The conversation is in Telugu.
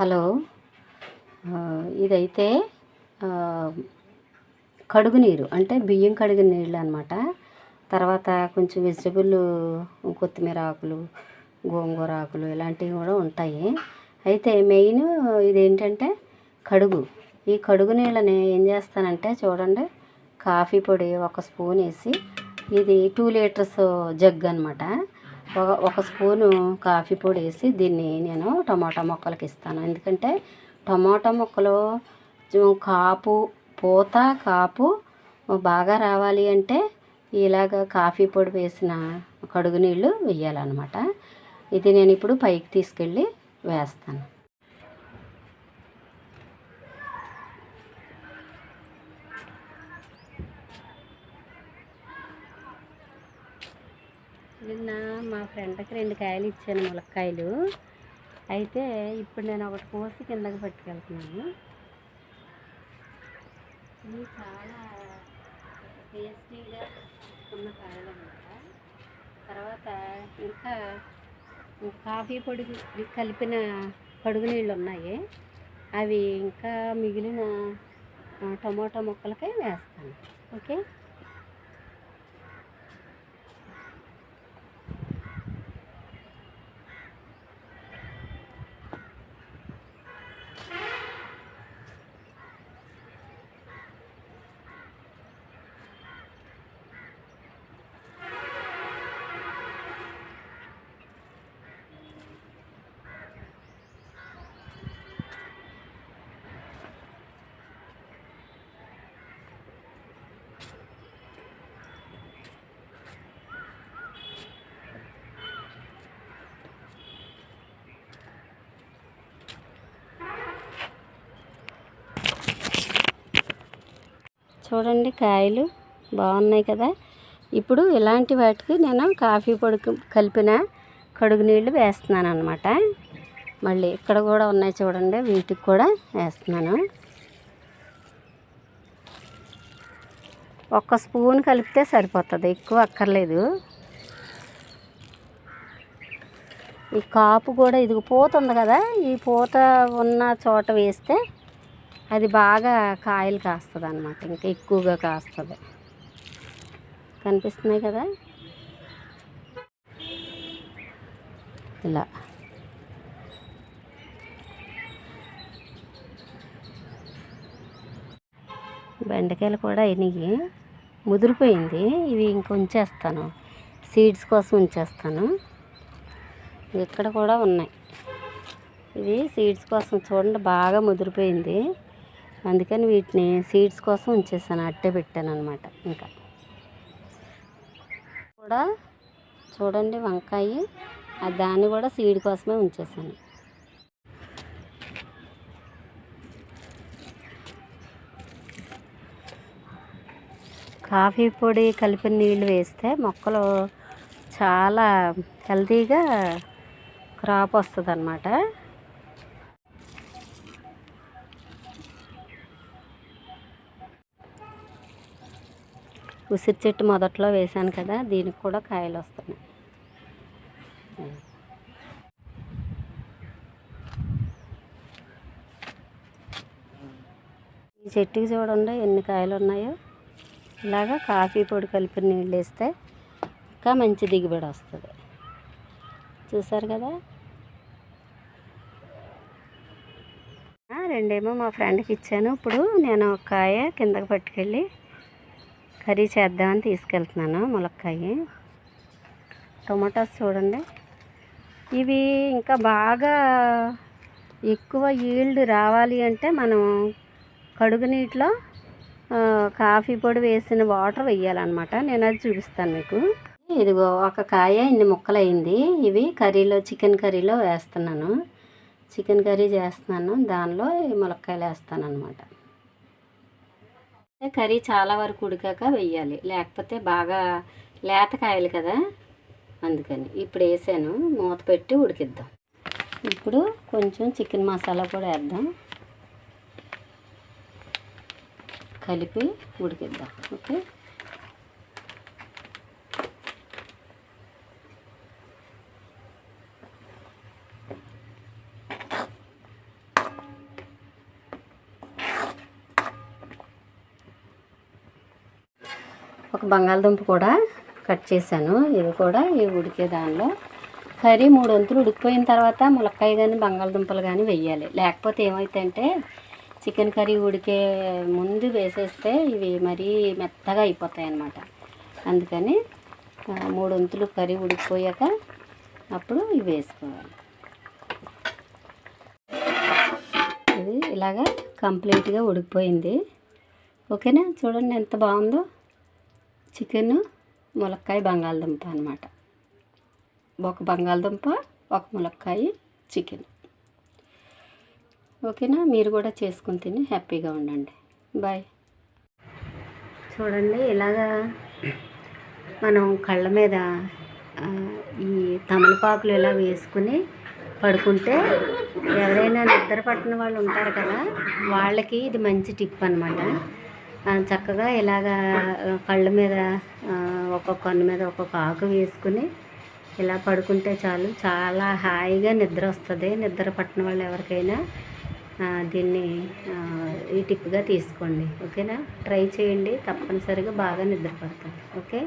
హలో. ఇదైతే ఆహ్, కడుగు నీరు అంటే బియ్యం కడిగిన నీళ్ళు అనమాట. తర్వాత కొంచెం కొత్తిమీర ఆకులు, గోంగూర ఆకులు ఇలాంటివి కూడా ఉంటాయి. అయితే మెయిన్ ఇదేంటంటే కడుగు. ఈ కడుగు నీళ్ళని ఏం చేస్తానంటే చూడండి, కాఫీ పొడి ఒక స్పూన్ వేసి, ఇది 2 లీటర్స్ జగ్ అనమాట. ఒక స్పూను కాఫీ పొడి వేసి దీన్ని నేను టమాటా మొక్కలకి ఇస్తాను. ఎందుకంటే టమాటా మొక్కలు కాపు బాగా రావాలి అంటే ఇలాగ కాఫీ పొడి వేసిన కడుగు నీళ్ళు వేయాలన్నమాట. ఇది నేను ఇప్పుడు పైకి తీసుకెళ్ళి వేస్తాను. నిన్న మా ఫ్రెండ్కి 2 కాయలు ఇచ్చాను, ములక్కాయలు. అయితే ఇప్పుడు నేను ఒకటి కోసి కిందకి పట్టుకెళ్తున్నాను. ఇవి చాలా టేస్టీగా ఉన్న కాయలు అన్నమాట. తర్వాత ఇంకా కాఫీ పొడి కలిపిన కడుగు నీళ్ళు ఉన్నాయి, అవి ఇంకా మిగిలిన టమాటా ముక్కలకే వేస్తాను. ఓకే. చూడండి, కాయలు బాగున్నాయి కదా. ఇప్పుడు ఇలాంటి వాటికి నేను కాఫీ పొడి కలిపిన కడుగు నీళ్ళు వేస్తున్నాను అనమాట. మళ్ళీ ఇక్కడ కూడా ఉన్నాయి చూడండి, వీటికి కూడా వేస్తున్నాను. ఒక్క స్పూన్ కలిపితే సరిపోతుంది, ఎక్కువ అక్కర్లేదు. ఈ కాపు కూడా ఇదిగో పూత ఉంది కదా, ఈ పూత ఉన్న చోట వేస్తే అది బాగా కాయలు కాస్తుంది అన్నమాట, ఇంకా ఎక్కువగా కాస్తుంది. కనిపిస్తున్నాయి కదా ఇలా. బెండకాయలు కూడా అయినాయి, ముదిరిపోయింది. ఇవి ఇంక ఉంచేస్తాను, సీడ్స్ కోసం ఉంచేస్తాను. ఇక్కడ కూడా ఉన్నాయి, ఇవి సీడ్స్ కోసం. చూడండి, బాగా ముదిరిపోయింది, అందుకని వీటిని సీడ్స్ కోసం ఉంచేసాను, అట్టే పెట్టాను అనమాట. ఇంకా కూడా చూడండి వంకాయ, దాన్ని కూడా సీడ్ కోసమే ఉంచేసాను. కాఫీ పొడి కలిపిన నీళ్ళు వేస్తే మొక్కలు చాలా హెల్తీగా క్రాప్ వస్తుంది అన్నమాట. ఉసిరి చెట్టు మొదట్లో వేశాను కదా, దీనికి కూడా కాయలు వస్తున్నాయి. ఈ చెట్టుకి చూడండి ఎన్ని కాయలు ఉన్నాయో. ఇలాగా కాఫీ పొడి కలిపిన నీళ్ళు వేస్తే ఇంకా మంచి దిగుబడి వస్తుంది. చూసారు కదా. రెండేమో మా ఫ్రెండ్కి ఇచ్చాను. ఇప్పుడు నేను ఒక కాయ కిందకి పట్టుకెళ్ళి కర్రీ చేద్దామని తీసుకెళ్తున్నాను. ములక్కాయ, టొమాటోస్ చూడండి. ఇవి ఇంకా బాగా ఎక్కువ ఈల్డ్ రావాలి అంటే మనం కడుగు నీటిలో కాఫీ పొడి వేసిన వాటర్ వేయాలన్నమాట. నేను అది చూపిస్తాను మీకు. ఇదిగో ఒక కాయ ఇన్ని ముక్కలు అయింది. ఇవి కర్రీలో, చికెన్ కర్రీలో వేస్తున్నాను. చికెన్ కర్రీ చేస్తున్నాను, దానిలో ఈ ములక్కాయలు వేస్తాను అన్నమాట. కర్రీ చాలా వరకు ఉడికాక వేయాలి, లేకపోతే బాగా లేత కాయలు కదా, అందుకని ఇప్పుడు వేసాను. మూత పెట్టి ఉడికిద్దాం. ఇప్పుడు కొంచెం చికెన్ మసాలా కూడా వేద్దాం, కలిపి ఉడికిద్దాం. ఓకే. ఒక బంగాళదుంప కూడా కట్ చేశాను. ఇవి కూడా ఈ ఉడికే దానిలో కర్రీ 3 వంతులు ఉడికిపోయిన తర్వాత ములక్కాయ కానీ బంగాళదుంపలు కానీ వేయాలి. లేకపోతే ఏమవుతాయంటే చికెన్ కర్రీ ఉడికే ముందు వేసేస్తే ఇవి మరీ మెత్తగా అయిపోతాయి అన్నమాట. అందుకని 3 వంతులు కర్రీ ఉడికిపోయాక అప్పుడు ఇవి వేసుకోవాలి. ఇది ఇలాగా కంప్లీట్గా ఉడికిపోయింది. ఓకేనా, చూడండి ఎంత బాగుందో. చికెన్ ములక్కాయ బంగాళదుంప అన్నమాట. ఒక బంగాళదుంప, ఒక ములక్కాయ, చికెన్. ఓకేనా, మీరు కూడా చేసుకొని తిని హ్యాపీగా ఉండండి. బాయ్. చూడండి, ఇలాగా మనం కళ్ళ మీద ఈ తమలపాకులు ఇలా వేసుకుని పడుకుంటే ఎవరైనా నిద్ర పట్టిన వాళ్ళు ఉంటారు కదా, వాళ్ళకి ఇది మంచి టిప్ అనమాట. చక్కగా ఇలాగా కళ్ళ మీద ఒక్కొక్క కన్ను మీద ఒక్కొక్క ఆకు వేసుకుని ఇలా పడుకుంటే చాలు, చాలా హాయిగా నిద్ర వస్తుంది. నిద్ర పట్టిన వాళ్ళు ఎవరికైనా దీన్ని ఈ టిప్గా తీసుకోండి. ఓకేనా, ట్రై చేయండి, తప్పనిసరిగా బాగా నిద్ర పడతారు. ఓకే.